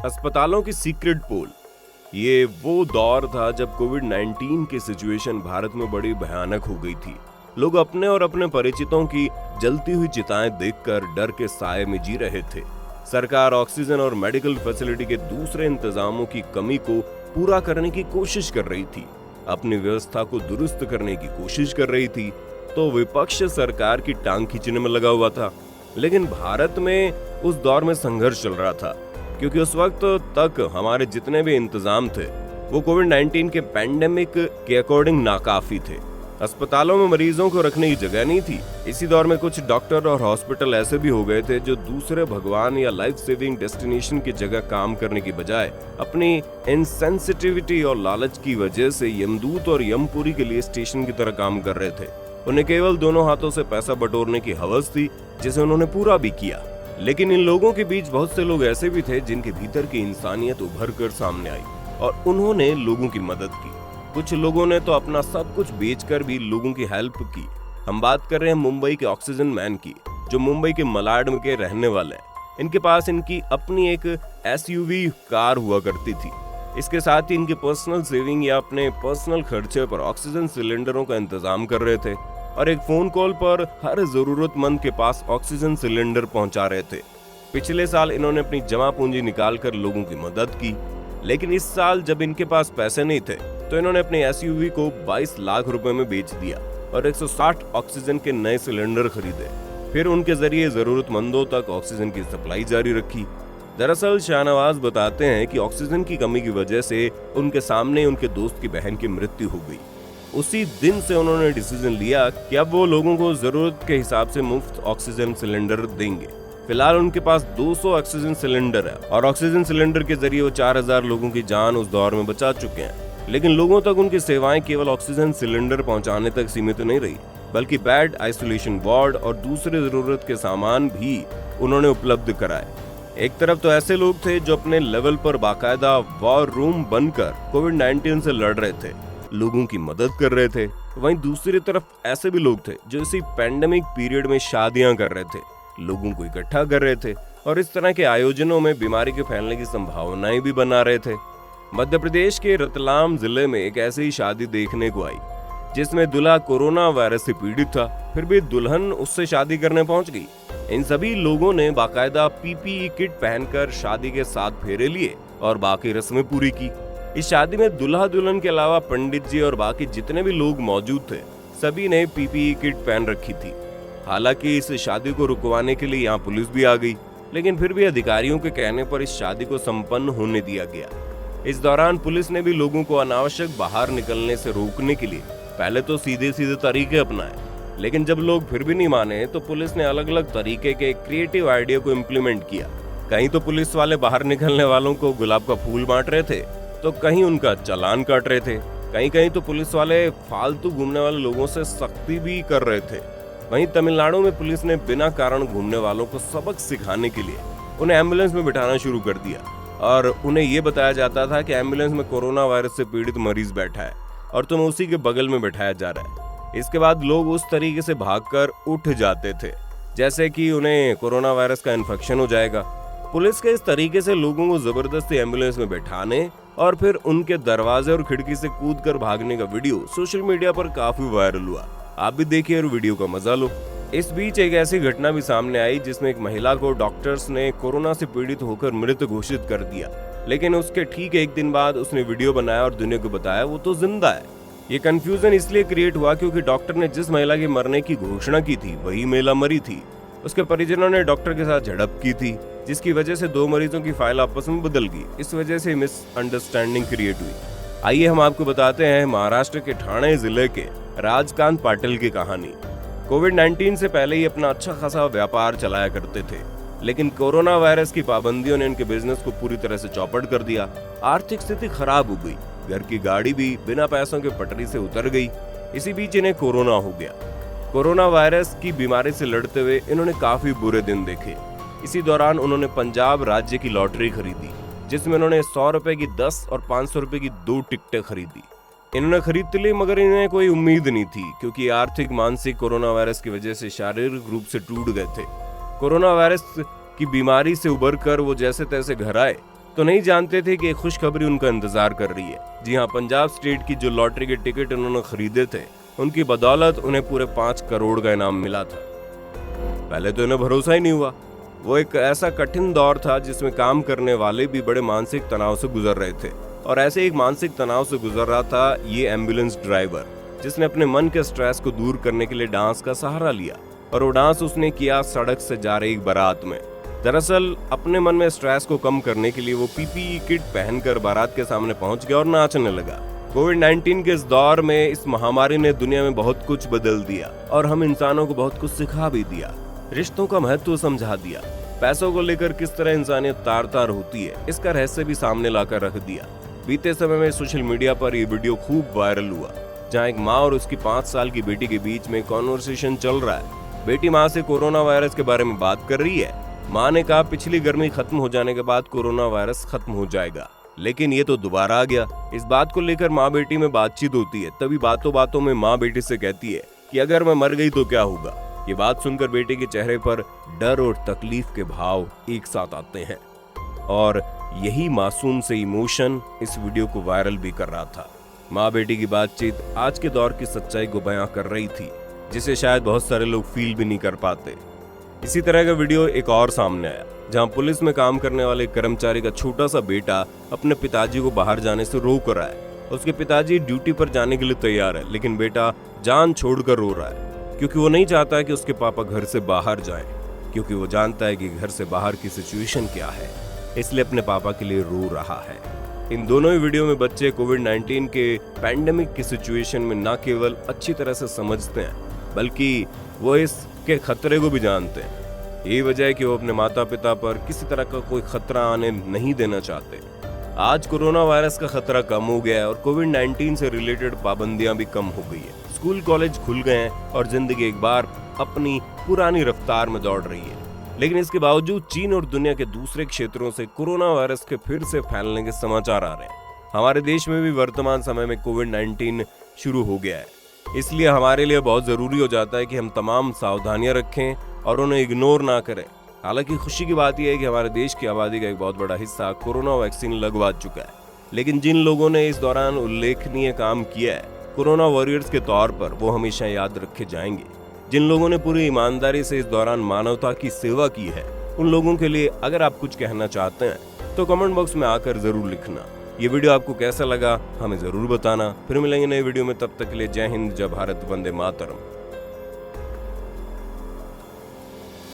अस्पतालों की सीक्रेट पोल। ये वो दौर था जब कोविड-19 की सिचुएशन भारत में बड़ी भयानक हो गई थी। लोग अपने और अपने परिचितों की जलती हुई चिताएं देखकर डर के साए में जी रहे थे। सरकार ऑक्सीजन और मेडिकल फैसिलिटी के दूसरे इंतजामों की कमी को पूरा करने की कोशिश कर रही थी, अपनी व्यवस्था को दुरुस्त करने की कोशिश कर रही थी, तो विपक्ष सरकार की टांग खींचने में लगा हुआ था। लेकिन भारत में उस दौर में संघर्ष चल रहा था, क्योंकि उस वक्त तक हमारे जितने भी इंतजाम थे वो कोविड-19 के पैंडेमिक के अकॉर्डिंग नाकाफी थे। अस्पतालों में मरीजों को रखने की जगह नहीं थी। इसी दौर में कुछ डॉक्टर और हॉस्पिटल ऐसे भी हो गए थे जो दूसरे भगवान या लाइफ सेविंग डेस्टिनेशन की जगह काम करने की बजाय अपनी इनसेंसिटिविटी और लालच की वजह से यमदूत और यमपुरी के लिए स्टेशन की तरह काम कर रहे थे। उन्हें केवल दोनों हाथों से पैसा बटोरने की हवस थी, जिसे उन्होंने पूरा भी किया। लेकिन इन लोगों के बीच बहुत से लोग ऐसे भी थे जिनके भीतर की इंसानियत उभर कर सामने आई और उन्होंने लोगों की मदद की। कुछ लोगों ने तो अपना सब कुछ बेचकर भी लोगों की हेल्प की। हम बात कर रहे हैं मुंबई के ऑक्सीजन मैन की, जो मुंबई के मलाड के रहने वाले हैं। इनके पास इनकी अपनी एक SUV कार हुआ करती थी। इसके साथ ही इनके पर्सनल सेविंग या अपने पर्सनल खर्चे पर ऑक्सीजन सिलेंडरों का इंतजाम कर रहे थे और एक फोन कॉल पर हर जरूरतमंद के पास ऑक्सीजन सिलेंडर पहुंचा रहे थे। पिछले साल इन्होंने अपनी जमा पूंजी निकालकर लोगों की मदद की, लेकिन इस साल जब इनके पास पैसे नहीं थे तो इन्होंने अपने SUV को 22 लाख रुपए में बेच दिया और 160 ऑक्सीजन के नए सिलेंडर खरीदे। फिर उनके जरिए जरूरतमंदों तक ऑक्सीजन की सप्लाई जारी रखी। दरअसल शाहनवाज बताते हैं कि ऑक्सीजन की कमी की वजह से उनके सामने उनके दोस्त की बहन की मृत्यु हो गई। उसी दिन से उन्होंने डिसीजन लिया कि अब वो लोगों को जरूरत के हिसाब से मुफ्त ऑक्सीजन सिलेंडर देंगे। फिलहाल उनके पास 200 ऑक्सीजन सिलेंडर है और ऑक्सीजन सिलेंडर के जरिए वो 4000 लोगों की जान उस दौर में बचा चुके हैं। लेकिन लोगों तक उनकी सेवाएं केवल ऑक्सीजन सिलेंडर पहुंचाने तक सीमित नहीं रही, बल्कि बेड, आइसोलेशन वार्ड और दूसरे जरूरत के सामान भी उन्होंने उपलब्ध कराए। एक तरफ तो ऐसे लोग थे जो अपने लेवल पर बाकायदा वॉर रूम बनकर कोविड-19 से लड़ रहे थे, लोगों की मदद कर रहे थे। वहीं दूसरी तरफ ऐसे भी लोग थे जो इसी पैंडेमिक पीरियड में शादियां कर रहे थे, लोगों को इकट्ठा कर रहे थे और इस तरह के आयोजनों में बीमारी के फैलने की संभावनाएं भी बना रहे थे। मध्य प्रदेश के रतलाम जिले में एक ऐसी ही शादी देखने को आई जिसमें दूल्हा कोरोना वायरस से पीड़ित था, फिर भी दुल्हन उससे शादी करने पहुंच गई। इन सभी लोगों ने बाकायदा PPE किट पहनकर शादी के 7 फेरे लिए और बाकी रस्में पूरी की। इस शादी में दूल्हा दुल्हन के अलावा पंडित जी और बाकी जितने भी लोग मौजूद थे, सभी ने PPE किट पहन रखी थी। हालांकि इस शादी को रुकवाने के लिए यहाँ पुलिस भी आ गई, लेकिन फिर भी अधिकारियों के कहने पर इस शादी को संपन्न होने दिया गया। इस दौरान पुलिस ने भी लोगों को अनावश्यक बाहर निकलने से रोकने के लिए पहले तो सीधे सीधे तरीके अपनाए, लेकिन जब लोग फिर भी नहीं माने तो पुलिस ने अलग अलग तरीके के क्रिएटिव आइडिया को इम्प्लीमेंट किया। कहीं तो पुलिस वाले बाहर निकलने वालों को गुलाब का फूल बांट रहे थे, तो कहीं उनका चालान काट रहे थे, कहीं कहीं तो पुलिस वाले फालतू घूमने वाले लोगों से सख्ती भी कर रहे थे। वहीं तमिलनाडु में पुलिस ने बिना कारण घूमने वालों को सबक सिखाने के लिए उन्हें एम्बुलेंस में बिठाना शुरू कर दिया और उन्हें ये बताया जाता था कि एम्बुलेंस में कोरोना वायरस से पीड़ित मरीज बैठा है और तुम उसी के बगल में बैठाया जा रहा है। इसके बाद लोग उस तरीके से भागकर उठ जाते थे जैसे कि उन्हें कोरोना वायरस का इन्फेक्शन हो जाएगा। पुलिस के इस तरीके से लोगों को जबरदस्ती एम्बुलेंस में बैठाने और फिर उनके दरवाजे और खिड़की से कूदकर भागने का वीडियो सोशल मीडिया पर काफी वायरल हुआ। आप भी देखिए और वीडियो का मजा लो। इस बीच एक ऐसी घटना भी सामने आई जिसमें एक महिला को डॉक्टर्स ने कोरोना से पीड़ित होकर मृत घोषित कर दिया, लेकिन उसके ठीक एक दिन बाद उसने वीडियो बनाया और दुनिया को बताया वो तो जिंदा है। ये कंफ्यूजन इसलिए क्रिएट हुआ क्योंकि डॉक्टर ने जिस महिला की मरने की घोषणा की थी वही महिला मरी थी। उसके परिजनों ने डॉक्टर के साथ झड़प की थी, जिसकी वजह से 2 मरीजों की फाइल आपस में बदल गई। इस वजह से मिसअंडरस्टैंडिंग क्रिएट हुई। आइए हम आपको बताते हैं महाराष्ट्र के ठाणे जिले के राजकांत पाटिल की कहानी। कोविड-19 से पहले ही अपना अच्छा खासा व्यापार चलाया करते थे, लेकिन कोरोना वायरस की पाबंदियों ने इनके बिजनेस को पूरी तरह से चौपट कर दिया। आर्थिक स्थिति खराब हो गई, घर की गाड़ी भी बिना पैसों के पटरी से उतर गई। इसी बीच इन्हें कोरोना हो गया। कोरोना वायरस की बीमारी से लड़ते हुए इन्होंने काफी बुरे दिन देखे। इसी दौरान उन्होंने पंजाब राज्य की लॉटरी खरीदी, जिसमें उन्होंने 100 रुपए की 10 और 500 रुपए की 2 टिकटें खरीदी। इन्होंने खरीद तो ली, मगर इन्हें कोई उम्मीद नहीं थी, क्योंकि आर्थिक मानसिक कोरोना वायरस की वजह से शारीरिक रूप से टूट गए थे। कोरोना वायरस की बीमारी से उबरकर वो जैसे तैसे घर आए तो नहीं जानते थे कि एक खुशखबरी उनका इंतजार कर रही है। जी हाँ, पंजाब स्टेट की जो लॉटरी के टिकट उन्होंने खरीदे थे, उनकी बदौलत उन्हें पूरे 5 करोड़ का इनाम मिला था। पहले तो इन्हें भरोसा ही नहीं हुआ। वो एक ऐसा कठिन दौर था जिसमें काम करने वाले भी बड़े मानसिक तनाव से गुजर रहे थे, और ऐसे एक मानसिक तनाव से गुजर रहा था ये एम्बुलेंस ड्राइवर, जिसने अपने मन के स्ट्रेस को दूर करने के लिए डांस का सहारा लिया। और वो डांस उसने किया सड़क से जा रही एक बारात में। दरअसल अपने मन में स्ट्रेस को कम करने के लिए वो पीपीई किट पहनकर बारात के सामने पहुंच गया और नाचने लगा। कोविड-19 के इस दौर में इस महामारी ने दुनिया में बहुत कुछ बदल दिया और हम इंसानों को बहुत कुछ सिखा भी दिया। रिश्तों का महत्व समझा दिया। पैसों को लेकर किस तरह इंसानियत तार तार होती है, इसका रहस्य भी सामने लाकर रख दिया। बीते समय में सोशल मीडिया पर ये वीडियो खूब वायरल हुआ, जहां एक माँ और उसकी 5 साल की बेटी के बीच में कॉन्वर्सेशन चल रहा है। बेटी माँ से कोरोना वायरस के बारे में बात कर रही है। माँ ने कहा पिछली गर्मी खत्म हो जाने के बाद कोरोना वायरस खत्म हो जाएगा, लेकिन ये तो दोबारा आ गया। इस बात को लेकर माँ बेटी में बातचीत होती है। तभी बातों बातों में माँ बेटी से कहती है कि अगर मैं मर गई तो क्या होगा। ये बात सुनकर बेटे के चेहरे पर डर और तकलीफ के भाव एक साथ आते हैं, और यही मासूम से इमोशन इस वीडियो को वायरल भी कर रहा था। माँ बेटी की बातचीत आज के दौर की सच्चाई को बयां कर रही थी, जिसे शायद बहुत सारे लोग फील भी नहीं कर पाते। इसी तरह का वीडियो एक और सामने आया, जहां पुलिस में काम करने वाले कर्मचारी का छोटा सा बेटा अपने पिताजी को बाहर जाने से रोक रहा है। उसके पिताजी ड्यूटी पर जाने के लिए तैयार है, लेकिन बेटा जान छोड़कर रो रहा है, क्योंकि वो नहीं चाहता है कि उसके पापा घर से बाहर जाएं, क्योंकि वो जानता है कि घर से बाहर की सिचुएशन क्या है, इसलिए अपने पापा के लिए रो रहा है। इन दोनों ही वीडियो में बच्चे कोविड-19 के पैंडेमिक की सिचुएशन में न केवल अच्छी तरह से समझते हैं, बल्कि वो इसके खतरे को भी जानते हैं। यही वजह है कि वो अपने माता पिता पर किसी तरह का कोई खतरा आने नहीं देना चाहते। आज कोरोना वायरस का खतरा कम हो गया है और कोविड-19 से रिलेटेड पाबंदियां भी कम हो गई है। स्कूल कॉलेज खुल गए हैं और जिंदगी एक बार अपनी पुरानी रफ्तार में दौड़ रही है। लेकिन इसके बावजूद चीन और दुनिया के दूसरे क्षेत्रों से कोरोना वायरस के फिर से फैलने के समाचार आ रहे हैं। हमारे देश में भी वर्तमान समय में कोविड-19 शुरू हो गया है, इसलिए हमारे लिए बहुत जरूरी हो जाता है कि हम तमाम सावधानियां रखें और उन्हें इग्नोर ना करें। हालांकि खुशी की बात यह है कि हमारे देश की आबादी का एक बहुत बड़ा हिस्सा कोरोना वैक्सीन लगवा चुका है, लेकिन जिन लोगों ने इस दौरान उल्लेखनीय काम किया है कोरोना वॉरियर्स के तौर पर, वो हमेशा याद रखे जाएंगे। जिन लोगों ने पूरी ईमानदारी से इस दौरान मानवता की सेवा की है, उन लोगों के लिए अगर आप कुछ कहना चाहते हैं तो कमेंट बॉक्स में आकर जरूर लिखना। ये वीडियो आपको कैसा लगा हमें जरूर बताना। फिर मिलेंगे नए वीडियो में, तब तक के लिए जय हिंद, जय भारत, वंदे मातरम।